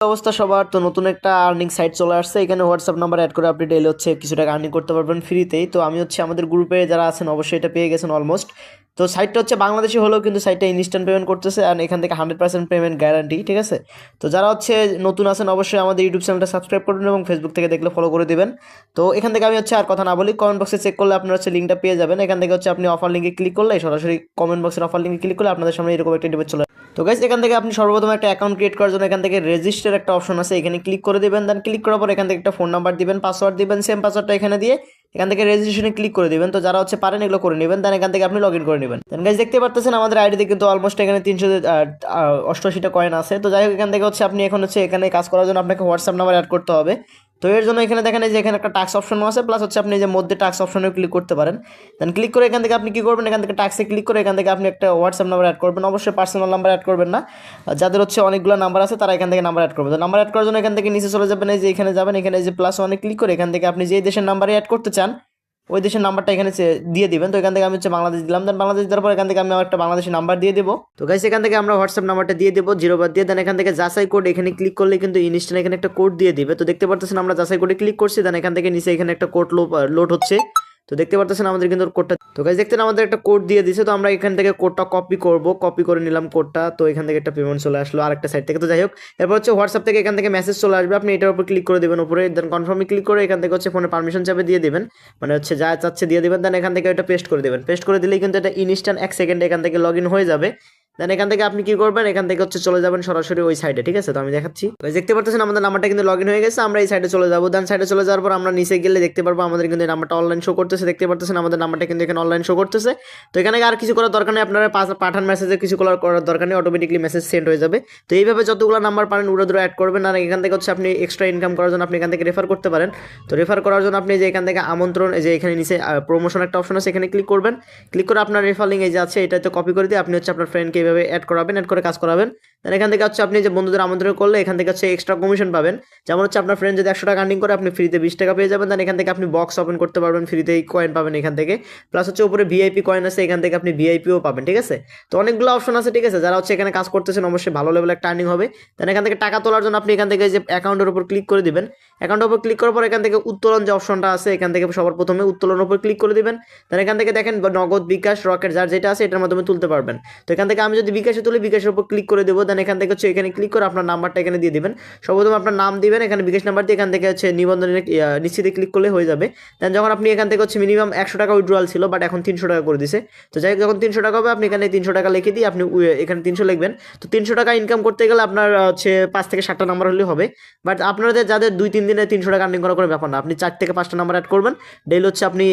অবস্থা সবার তো নতুন একটা আর্নিং সাইট চলে আসছে। এখানে হোয়াটসঅ্যাপ নাম্বার অ্যাড করে আপনি ডেইলি হচ্ছে কিছু টাকা আর্নিং করতে পারবেন ফ্রিতেই। তো আমি হচ্ছে আমাদের গ্রুপে যারা আছেন অবশ্যই এটা পেয়ে গেছেন অলমোস্ট। তো সাইটটা হচ্ছে বাংলাদেশি হলেও কিন্তু সাইটটা ইনস্ট্যান্ট পেমেন্ট করতেছে, আর এখান থেকে 100% পেমেন্ট গ্যারান্টি, ঠিক আছে। তো যারা হচ্ছে নতুন আছেন অবশ্যই আমাদের ইউটিউব চ্যানেলটা সাবস্ক্রাইব করবেন এবং ফেসবুক থেকে দেখলে ফলো করে দিবেন। তো এখান থেকে আমি হচ্ছে আর কথা না বলি, কমেন্ট বক্সে চেক করলে আপনারা হচ্ছে লিঙ্কটা পেয়ে যাবেন। এখান থেকে হচ্ছে আপনি অফার লিঙ্কে ক্লিক করলে সরাসরি কমেন্ট বক্সের অফার লিঙ্কে ক্লিক করলে আপনাদের সামনে এরকম একটা ডিবেট চলে। তো গাইস এখান থেকে আপনি সর্বপ্রথম একটা অ্যাকাউন্ট ক্রিয়েট করার জন্য এখান থেকে রেজিস্টার একটা অপশন আছে, এখানে ক্লিক করে দিবেন। দেন ক্লিক করার পর এখান থেকে একটা ফোন নাম্বার দিবেন, পাসওয়ার্ড দিবেন, সেম পাসওয়ার্ডটা এখানে দিয়ে এখান থেকে রেজিস্ট্রেশনে ক্লিক করে দিবেন। তো যারা হচ্ছে পারেন এগুলো করে নেবেন, দেন এখান থেকে আপনি লগ ইন করে নেবেন। দেন গাইস দেখতে পাচ্ছেন আমাদের আইডিতে কিন্তু অলমোস্ট এখানে 388টা কয়েন আছে। তো যাই হোক এখান থেকে হচ্ছে আপনি এখন হচ্ছে এখানে কাজ করার জন্য আপনাকে হোয়াটসঅ্যাপ নাম্বার অ্যাড করতে হবে। তো এর জন্য এখানে দেখেন যে এখানে একটা টাস্ক অপশন আছে, প্লাস হচ্ছে আপনি যে মধ্যে টাস্ক অপশনেও ক্লিক করতে পারেন। দেন ক্লিক করে এখান থেকে আপনি কি করবেন, এখান থেকে টাস্কে ক্লিক করে এখান থেকে আপনি একটা হোয়াটসঅ্যাপ নাম্বার অ্যাড করবেন। অবশ্যই পার্সোনাল নাম্বার অ্যাড করবেন না, যাদের হচ্ছে অনেকগুলো নাম্বার আছে তারা এখান থেকে নাম্বার অ্যাড করবেন। তো নাম্বার অ্যাড করার জন্য এখান থেকে নিচে চলে যাবেন, এই যে এখানে যাবেন, এখানে যে প্লাস ওয়ানে ক্লিক করে এখান থেকে আপনি যে দেশের নাম্বারে অ্যাড করতে চান ওই দেশের নাম্বারটা এখানে দিয়ে দিবেন। তো এখান থেকে আমি হচ্ছে বাংলাদেশ দিলাম। দেন বাংলাদেশ দেওয়ার পর এখান থেকে আমি আমার একটা বাংলাদেশি নাম্বার দিয়ে দেবো। তো গাইস এখান থেকে আমরা হোয়াটসঅ্যাপ নাম্বারটা দিয়ে দেবো 0 দিয়ে। দেন এখান থেকে যাচাই কোড এখানে ক্লিক করলে কিন্তু ইনস্ট্যান্ট এখানে একটা কোড দিয়ে দিবে। তো দেখতে পারতেছেন আমরা যাচাই কোডে ক্লিক করছি, দেন এখান থেকে নিচে এখানে একটা কোড লোড হচ্ছে। তো দেখতে পারতেছেন আমাদের কিন্তু কোডটা, তো গাইস দেখতেন আমাদের একটা কোড দিয়ে দিয়েছে। তো আমরা এখান থেকে কোডটা কপি করে নিলাম কোডটা। তো এখান থেকে একটা পেমেন্ট চলে আসলো আরেকটা সাইড থেকে। তো যাই হোক এরপর হচ্ছে হোয়াটসঅ্যাপ থেকে এখান থেকে মেসেজ চলে আসবে, আপনি এটার উপর ক্লিক করে দেবেন উপরে। দেন কনফার্মে ক্লিক করে এখান থেকে হচ্ছে ফোনে পারমিশন চাপে দিয়ে দিবেন, মানে হচ্ছে যা চাচ্ছে দিয়ে দিবেন। দেন এখান থেকে এটা পেস্ট করে দেবেন, পেস্ট করে দিলেই কিন্তু এটা ইনস্ট্যান্ট 1 সেকেন্ডে এখান থেকে লগ ইন হয়ে যাবে। দেন এখান থেকে আপনি কি করবেন, এখান থেকে হচ্ছে চলে যাবেন সরাসরি ওই সাইডে, ঠিক আছে। তো আমি দেখাচ্ছি, দেখতে পাচ্ছেন আমাদের নাম্বারটা কিন্তু লগ ইন হয়ে গেছে। আমরা এই সাইডে চলে যাবো। দেন সাইডে চলে যাওয়ার পর আমরা নিচে গেলে দেখতে পারবো আমাদের কিন্তু এই নাম্বারটা অনলাইন শো করতেছে। দেখতে পাচ্ছেন আমাদের নাম্বারটা কিন্তু এখানে অনলাইন শো করতেছে। তো এখানে আর কিছু করার দরকার নেই, আপনারা পাঠান মেসেজে কিছু করার দরকার নেই, অটোমেটিকলি মেসেজ সেন্ড হয়ে যাবে। তো এইভাবে যতগুলো নাম্বার পারেন উড়ে ধরে অ্যাড করবেন। আর এখান থেকে হচ্ছে আপনি এক্সট্রা ইনকাম করার জন্য আপনি এখান থেকে রেফার করতে পারেন। তো রেফার করার জন্য আপনি যে এখান থেকে আমন্ত্রণ, এই যে এখানে নিচে প্রমোশন একটা অপশন আছে, এখানে ক্লিক করবেন। ক্লিক করে আপনার রেফার লিঙ্ক এই যে আছে এটাতে কপি করে দিয়ে আপনি হচ্ছে আপনার ফ্রেন্ডকে এইভাবে অ্যাড করাবেন, অ্যাড করে কাজ করাবেন। দেন এখান থেকে হচ্ছে আপনি যে বন্ধুদের আমন্ত্রণ করলে এখান থেকে হচ্ছে এক্সট্রা কমিশন পাবেন। যেমন হচ্ছে আপনার ফ্রেন্ড যদি 100 টাকা আর্নিং করে আপনি ফ্রিতে 20 টাকা পেয়ে যাবেন। দেন এখান থেকে আপনি বক্স ওপেন করতে পারবেন, ফ্রিতেই কয়েন পাবেন এখান থেকে। প্লাস হচ্ছে উপরে ভিআইপি কয়েন আছে, এখান থেকে আপনি ভিআইপিও পাবেন, ঠিক আছে। তো অনেকগুলো অপশন আছে, ঠিক আছে। যারা হচ্ছে এখানে কাজ করতেছেন অবশ্যই ভালো লেভেলে একটা আর্নিং হবে। দেন এখান থেকে টাকা তোলার জন্য আপনি এখান থেকে যে অ্যাকাউন্টের উপর ক্লিক করে দিবেন। অ্যাকাউন্টের উপর ক্লিক করার পর এখান থেকে উত্তোলন যে অপশনটা আছে এখান থেকে সবার প্রথমে উত্তোলনের উপর ক্লিক করে দিবেন। দেন এখান থেকে দেখেন নগদ, বিকাশ, রকেট যার যেটা আছে এটার মাধ্যমে তুলতে পারবেন। তো এখান থেকে আমি যদি বিকাশে তুলি বিকাশের উপর ক্লিক করে দেবো। দেন এখান থেকে হচ্ছে এখানে ক্লিক করে আপনার নাম্বারটা এখানে দিয়ে দিবেন। সর্বপ্রথম আপনার নাম দিবেন, এখানে বিকাশ নাম্বার দিয়ে এখান থেকে হচ্ছে নিবন্ধনের নিশ্চিতে ক্লিক করলে হয়ে যাবে। দেন যখন আপনি এখান থেকে হচ্ছে মিনিমাম 100 টাকা উইথড্রয়াল ছিল, বাট এখন 300 টাকা করে দিছে। তো যাই হোক যখন 300 টাকা হবে আপনি এখানে 300 টাকা লিখে দিয়ে আপনি এখানে 300 লিখবেন। তো 300 টাকা ইনকাম করতে গেলে আপনার হচ্ছে 5 থেকে 7টা নাম্বার হলেই হবে। বাট আপনাদের যাদের 2-3 দিনে 300 টাকা আর্নিং করার কোনো ব্যাপার না, আপনি 4 থেকে 5টা নাম্বার অ্যাড করবেন, ডেইলি হচ্ছে আপনি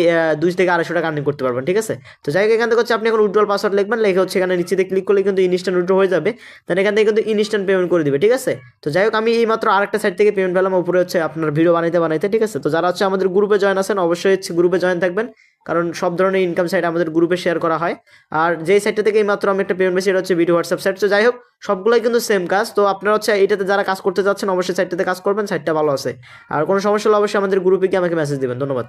2 থেকে 250 টাকা আর্নিং করতে পারবেন, ঠিক আছে। তো যাই হোক এখান থেকে হচ্ছে আপনি এখন উইথড্রয়াল পাসওয়ার্ড লিখবেন, লিখে হচ্ছে এখানে নিচেতে ক্লিক করলে কিন্তু ইনস্ট্যান্ট উইথড্র হয়ে যাবে। দেন এখান থেকে কিন্তু ইনস্ট্যান্ট পেমেন্ট করে দিবে, ঠিক আছে। তো যাই হোক আমি এই মাত্র আরেকটা সাইট থেকে পেমেন্ট পেলাম উপরে হচ্ছে আপনার ভিডিও বানাইতে, ঠিক আছে। তো যারা হচ্ছে আমাদের গ্রুপে জয়েন আছেন অবশ্যই হচ্ছে গ্রুপে জয়েন থাকবেন, কারণ সব ধরনের ইনকাম সাইট আমাদের গ্রুপে শেয়ার করা হয়। আর যেই সাইটটা থেকে এই মাত্র আমি একটা পেমেন্ট পেয়েছি এটা হচ্ছে ভিডিও হোয়াটসঅ্যাপ সাইট। তো যাই হোক সবগুলোই কিন্তু সেম কাজ। তো আপনারা হচ্ছে এইটাতে যারা কাজ করতে যাচ্ছেন অবশ্যই সাইটটাতে কাজ করবেন, সাইটটা ভালো আছে। আর কোনো সমস্যা হলে অবশ্যই আমাদের গ্রুপে গিয়ে আমাকে মেসেজ দিবেন। ধন্যবাদ।